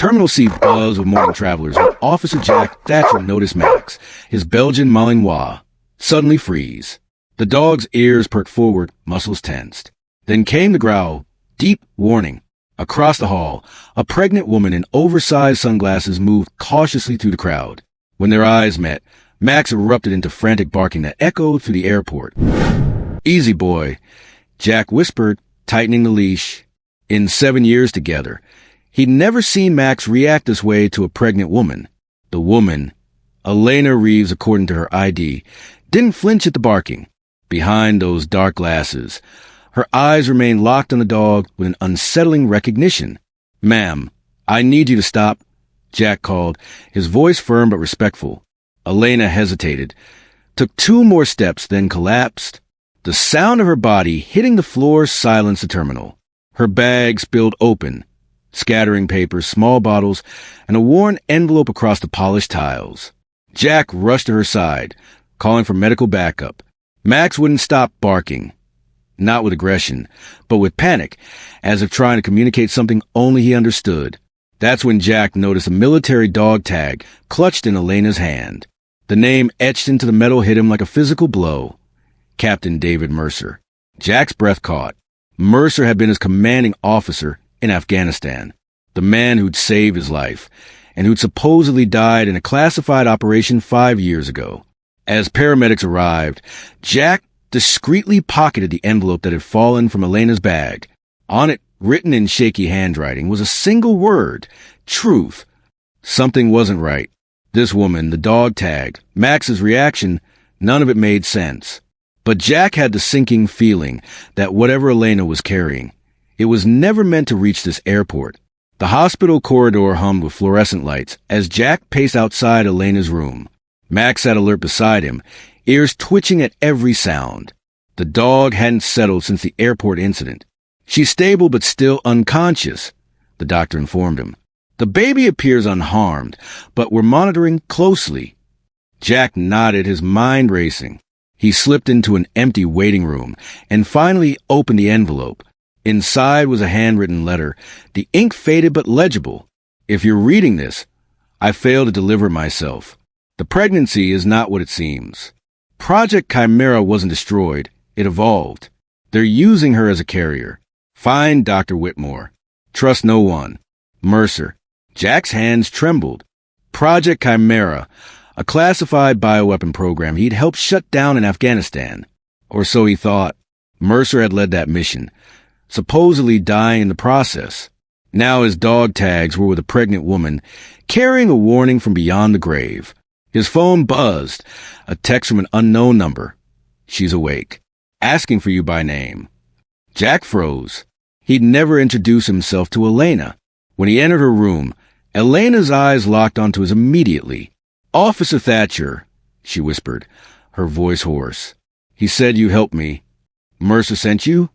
terminal seat buzzed with morning travelers when Officer Jack Thatcher noticed Max, his Belgian Malinois, suddenly freeze. The dog's ears perked forward, muscles tensed. Then came the growl, deep warning. Across the hall, a pregnant woman in oversized sunglasses moved cautiously through the crowd. When their eyes met, Max erupted into frantic barking that echoed through the airport. "Easy, boy," Jack whispered, tightening the leash. In 7 years together, he'd never seen Max react this way to a pregnant woman. The woman, Elena Reeves according to her ID, didn't flinch at the barking. Behind those dark glasses, her eyes remained locked on the dog with an unsettling recognition. "Ma'am, I need you to stop," Jack called, his voice firm but respectful. Elena hesitated, took 2 more steps, then collapsed. The sound of her body hitting the floor silenced the terminal. Her bag spilled open, scattering papers, small bottles, and a worn envelope across the polished tiles. Jack rushed to her side, calling for medical backup. Max wouldn't stop barking. Not with aggression, but with panic, as if trying to communicate something only he understood. That's when Jack noticed a military dog tag clutched in Elena's hand. The name etched into the metal hit him like a physical blow. Captain David Mercer. Jack's breath caught. Mercer had been his commanding officer in Afghanistan, the man who'd saved his life, and who'd supposedly died in a classified operation 5 years ago. As paramedics arrived, Jack discreetly pocketed the envelope that had fallen from Elena's bag. On it, written in shaky handwriting, was a single word: truth. Something wasn't right. This woman, the dog tag, Max's reaction, none of it made sense. But Jack had the sinking feeling that whatever Elena was carrying, it was never meant to reach this airport. The hospital corridor hummed with fluorescent lights as Jack paced outside Elena's room. Max sat alert beside him, ears twitching at every sound. The dog hadn't settled since the airport incident. "She's stable but still unconscious," the doctor informed him. "The baby appears unharmed, but we're monitoring closely." Jack nodded, his mind racing. He slipped into an empty waiting room and finally opened the envelope. Inside was a handwritten letter, the ink faded but legible. "If you're reading this, I failed to deliver myself. The pregnancy is not what it seems. Project Chimera wasn't destroyed, it evolved. They're using her as a carrier. Find Dr. Whitmore. Trust no one. Mercer." Jack's hands trembled. Project Chimera, a classified bioweapon program he'd helped shut down in Afghanistan. Or so he thought. Mercer had led that mission, supposedly dying in the process. Now his dog tags were with a pregnant woman, carrying a warning from beyond the grave. His phone buzzed, a text from an unknown number. "She's awake. Asking for you by name." Jack froze. He'd never introduced himself to Elena. When he entered her room, Elena's eyes locked onto his immediately. "Officer Thatcher," she whispered, her voice hoarse. "He said you helped me. Mercer sent you?"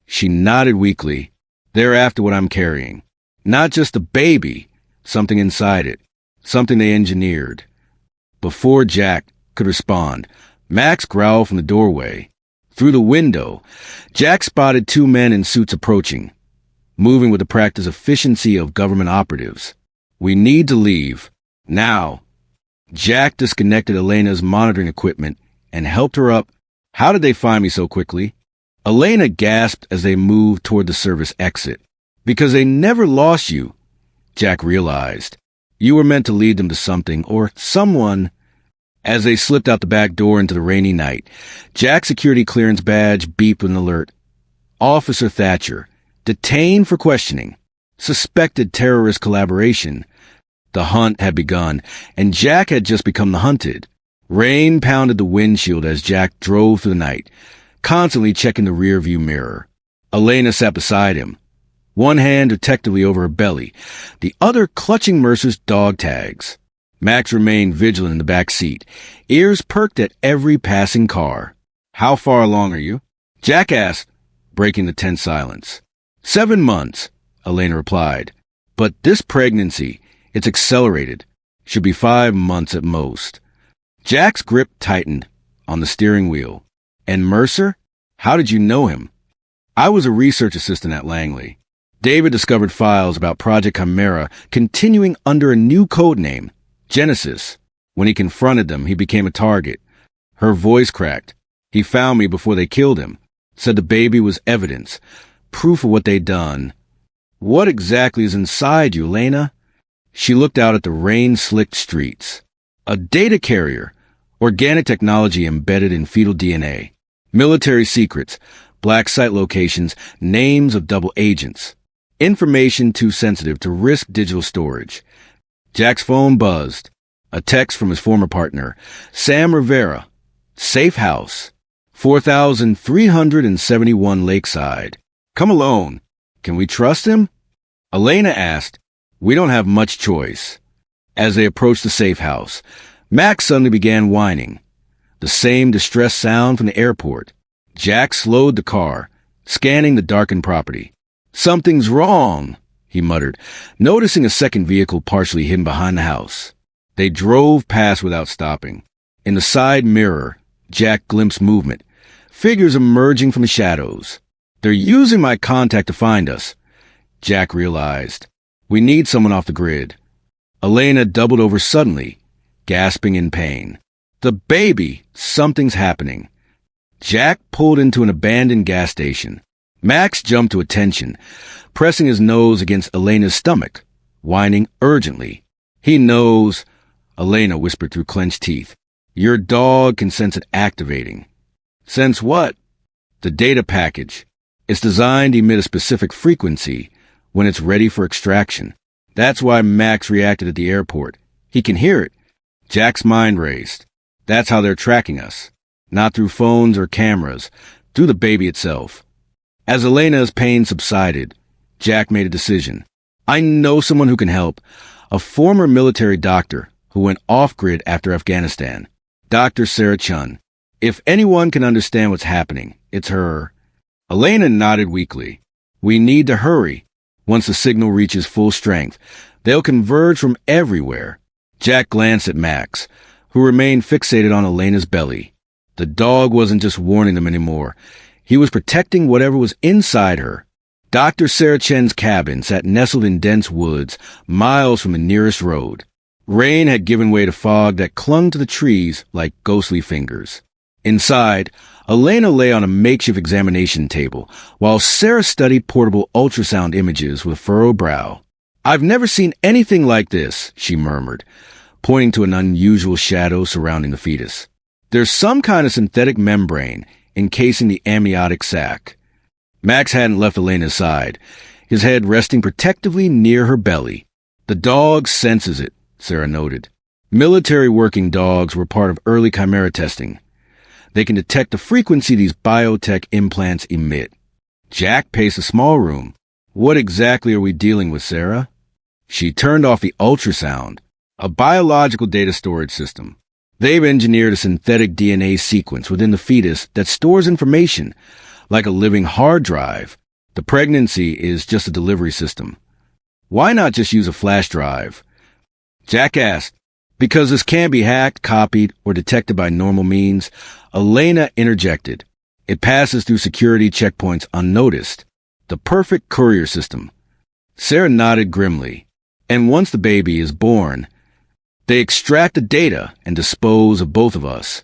She nodded weakly. "They're after what I'm carrying. Not just the baby, something inside it. Something they engineered." Before Jack could respond, Max growled from the doorway. Through the window, Jack spotted 2 men in suits approaching, moving with the practiced efficiency of government operatives. "We need to leave. Now." Jack disconnected Elena's monitoring equipment and helped her up. "How did they find me so quickly?" Elena gasped as they moved toward the service exit. "Because they never lost you," Jack realized. "You were meant to lead them to something or someone." As they slipped out the back door into the rainy night, Jack's security clearance badge beeped with an alert. "Officer Thatcher, detained for questioning. Suspected terrorist collaboration." The hunt had begun, and Jack had just become the hunted. Rain pounded the windshield as Jack drove through the night, constantly checking the rearview mirror. Elena sat beside him, one hand detectively over her belly, the other clutching Mercer's dog tags. Max remained vigilant in the back seat, ears perked at every passing car. "How far along are you?" Jack asked, breaking the tense silence. 7 months, Elena replied. "But this pregnancy, it's accelerated. Should be 5 months at most." Jack's grip tightened on the steering wheel. "And Mercer? How did you know him?" "I was a research assistant at Langley. David discovered files about Project Chimera continuing under a new code name, Genesis. When he confronted them, he became a target. Her voice cracked. He found me before they killed him. Said the baby was evidence, proof of what they'd done. What exactly is inside you, Elena? She looked out at the rain-slicked streets. A data carrier, organic technology embedded in fetal DNA, military secrets, black site locations, names of double agents, information too sensitive to risk digital storage. Jack's phone buzzed. A text from his former partner, Sam Rivera. Safe house. 4371 Lakeside. Come alone. Can we trust him? Elena asked. We don't have much choice. As they approached the safe house, Max suddenly began whining. The same distressed sound from the airport. Jack slowed the car, scanning the darkened property. Something's wrong, he muttered, noticing a second vehicle partially hidden behind the house. They drove past without stopping. In the side mirror, Jack glimpsed movement, figures emerging from the shadows. They're using my contact to find us, Jack realized. We need someone off the grid. Elena doubled over suddenly, gasping in pain. The baby! Something's happening. Jack pulled into an abandoned gas station. Max jumped to attention, pressing his nose against Elena's stomach, whining urgently. He knows, Elena whispered through clenched teeth. Your dog can sense it activating. Sense what? The data package. It's designed to emit a specific frequency when it's ready for extraction. That's why Max reacted at the airport. He can hear it. Jack's mind raced. That's how they're tracking us. Not through phones or cameras, through the baby itself. As Elena's pain subsided, Jack made a decision. I know someone who can help. A former military doctor who went off-grid after Afghanistan. Dr. Sarah Chun. If anyone can understand what's happening, it's her. Elena nodded weakly. We need to hurry. Once the signal reaches full strength, they'll converge from everywhere. Jack glanced at Max, who remained fixated on Elena's belly. The dog wasn't just warning them anymore. He was protecting whatever was inside her. Dr. Sarah Chen's cabin sat nestled in dense woods, miles from the nearest road. Rain had given way to fog that clung to the trees like ghostly fingers. Inside, Elena lay on a makeshift examination table, while Sarah studied portable ultrasound images with furrowed brow. I've never seen anything like this, she murmured, pointing to an unusual shadow surrounding the fetus. There's some kind of synthetic membrane encasing the amniotic sac. Max hadn't left Elena's side, his head resting protectively near her belly. The dog senses it, Sarah noted. Military working dogs were part of early chimera testing. They can detect the frequency these biotech implants emit. Jack paced the small room. What exactly are we dealing with, Sarah? She turned off the ultrasound, a biological data storage system. They've engineered a synthetic DNA sequence within the fetus that stores information, like a living hard drive. The pregnancy is just a delivery system. Why not just use a flash drive? Jack asked. Because this can't be hacked, copied, or detected by normal means, Elena interjected. It passes through security checkpoints unnoticed. The perfect courier system. Sarah nodded grimly. And once the baby is born, they extract the data and dispose of both of us.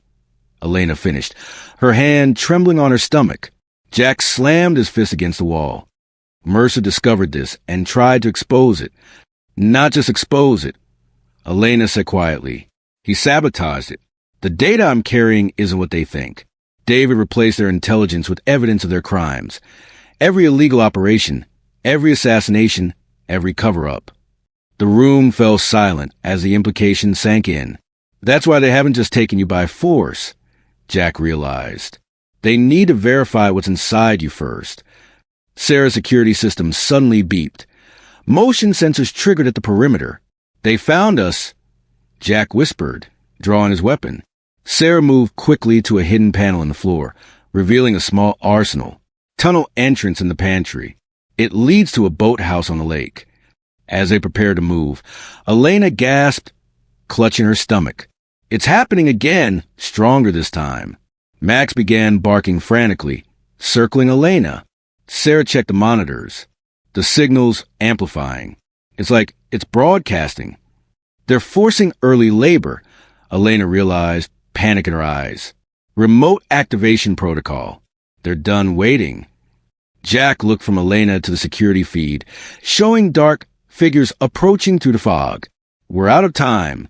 Elena finished, her hand trembling on her stomach. Jack slammed his fist against the wall. Mercer discovered this and tried to expose it. Not just expose it, Elena said quietly. He sabotaged it. The data I'm carrying isn't what they think. David replaced their intelligence with evidence of their crimes. Every illegal operation, every assassination, every cover-up. The room fell silent as the implication sank in. That's why they haven't just taken you by force, Jack realized. They need to verify what's inside you first. Sarah's security system suddenly beeped. Motion sensors triggered at the perimeter. They found us, Jack whispered, drawing his weapon. Sarah moved quickly to a hidden panel in the floor, revealing a small arsenal. Tunnel entrance in the pantry. It leads to a boathouse on the lake. As they prepared to move, Elena gasped, clutching her stomach. It's happening again, stronger this time. Max began barking frantically, circling Elena. Sarah checked the monitors. The signal's amplifying. It's broadcasting. They're forcing early labor, Elena realized, panic in her eyes. Remote activation protocol. They're done waiting. Jack looked from Elena to the security feed, showing dark figures approaching through the fog. We're out of time.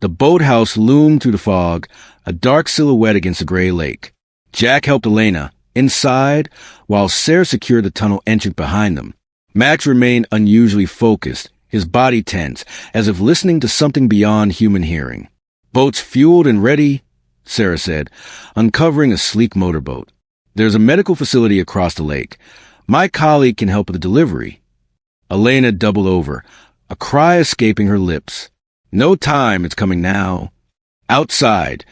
The boathouse loomed through the fog, a dark silhouette against the gray lake. Jack helped Elena inside, while Sarah secured the tunnel entrance behind them. Max remained unusually focused, his body tense, as if listening to something beyond human hearing. Boats fueled and ready, Sarah said, uncovering a sleek motorboat. There's a medical facility across the lake. My colleague can help with the delivery. Elena doubled over, a cry escaping her lips. No time, it's coming now. Outside,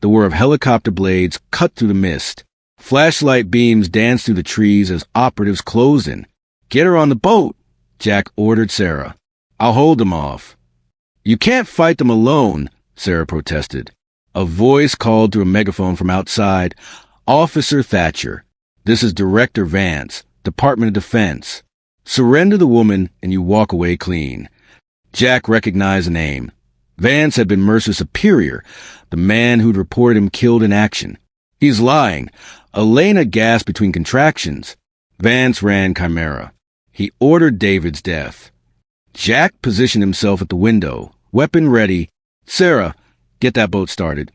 the whir of helicopter blades cut through the mist. Flashlight beams danced through the trees as operatives closed in. Get her on the boat, Jack ordered Sarah. I'll hold them off. You can't fight them alone, Sarah protested. A voice called through a megaphone from outside. Officer Thatcher. This is Director Vance, Department of Defense. Surrender the woman and you walk away clean. Jack recognized the name. Vance had been Mercer's superior, the man who'd reported him killed in action. He's lying. Elena gasped between contractions. Vance ran Chimera. He ordered David's death. Jack positioned himself at the window, weapon ready. Sarah, get that boat started.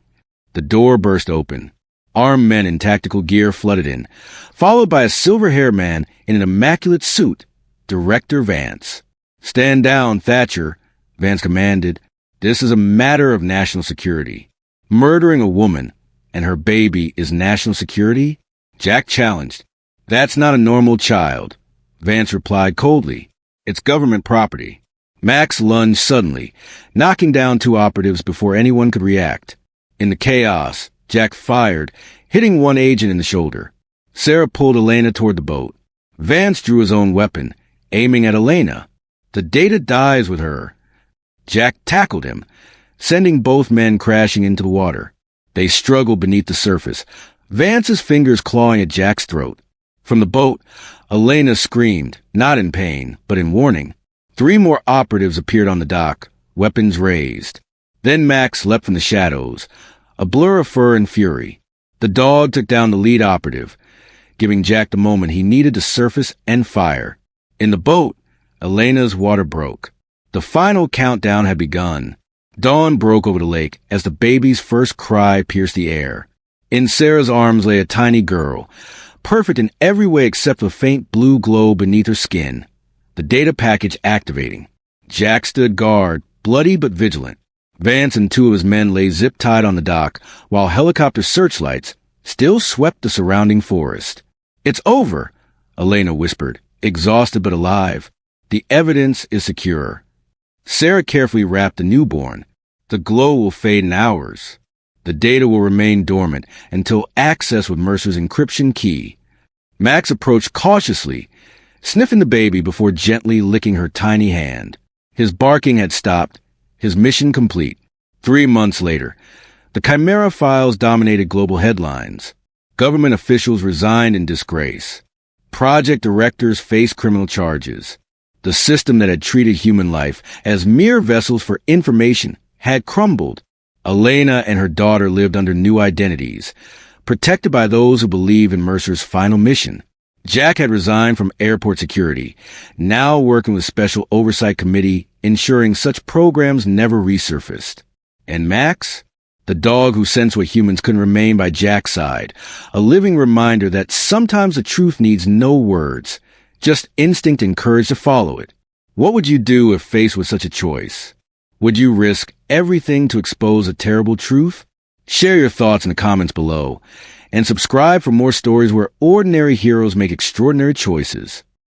The door burst open. Armed men in tactical gear flooded in, followed by a silver-haired man in an immaculate suit, Director Vance. Stand down, Thatcher, Vance commanded. This is a matter of national security. Murdering a woman and her baby is national security? Jack challenged. That's not a normal child. Vance replied coldly. It's government property. Max lunged suddenly, knocking down two operatives before anyone could react. In the chaos, Jack fired, hitting one agent in the shoulder. Sarah pulled Elena toward the boat. Vance drew his own weapon, aiming at Elena. The data dies with her. Jack tackled him, sending both men crashing into the water. They struggled beneath the surface, Vance's fingers clawing at Jack's throat. From the boat, Elena screamed, not in pain, but in warning. 3 more operatives appeared on the dock, weapons raised. Then Max leapt from the shadows, a blur of fur and fury. The dog took down the lead operative, giving Jack the moment he needed to surface and fire. In the boat, Elena's water broke. The final countdown had begun. Dawn broke over the lake as the baby's first cry pierced the air. In Sarah's arms lay a tiny girl, perfect in every way except a faint blue glow beneath her skin. The data package activating. Jack stood guard, bloody but vigilant. Vance and 2 of his men lay zip-tied on the dock, while helicopter searchlights still swept the surrounding forest. It's over, Elena whispered, exhausted but alive. The evidence is secure. Sarah carefully wrapped the newborn. The glow will fade in hours. The data will remain dormant until access with Mercer's encryption key. Max approached cautiously, sniffing the baby before gently licking her tiny hand. His barking had stopped, his mission complete. 3 months later, the Chimera files dominated global headlines. Government officials resigned in disgrace. Project directors faced criminal charges. The system that had treated human life as mere vessels for information had crumbled. Elena and her daughter lived under new identities, protected by those who believed in Mercer's final mission. Jack had resigned from airport security, now working with Special Oversight Committee, ensuring such programs never resurfaced. And Max? The dog who sensed what humans couldn't remain by Jack's side, a living reminder that sometimes the truth needs no words, just instinct and courage to follow it. What would you do if faced with such a choice? Would you risk everything to expose a terrible truth? Share your thoughts in the comments below, and subscribe for more stories where ordinary heroes make extraordinary choices.